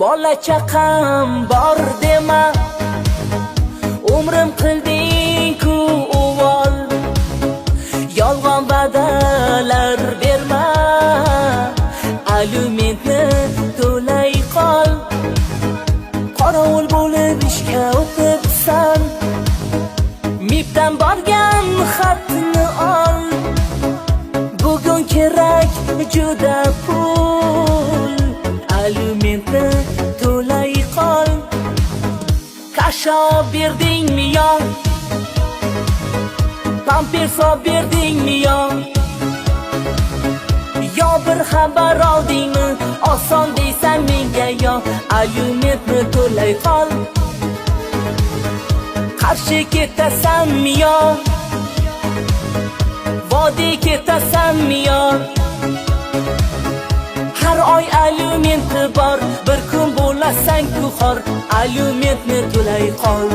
bola chaqam bor dema, umrim qilding-ku uvol, yolg'on va'dalar berma, alimentni to'lay qol. Qorovul bo'lib ishga o'tibsan, mibdan borgan xatni ol. Bugun kerak juda pul, alimentni to'lay qol. Kashob berdingmi yo, pampers berdingmi yo, yo bir xabar oldingmi? Oson deysan menga yo, alimentni to'lay qol. Qarshi ketasanmi yo, vodiy ketasanmi yo? Har oy alimenti bor, bir kun bo'lasan-ku xor, alimentni to'lay qol.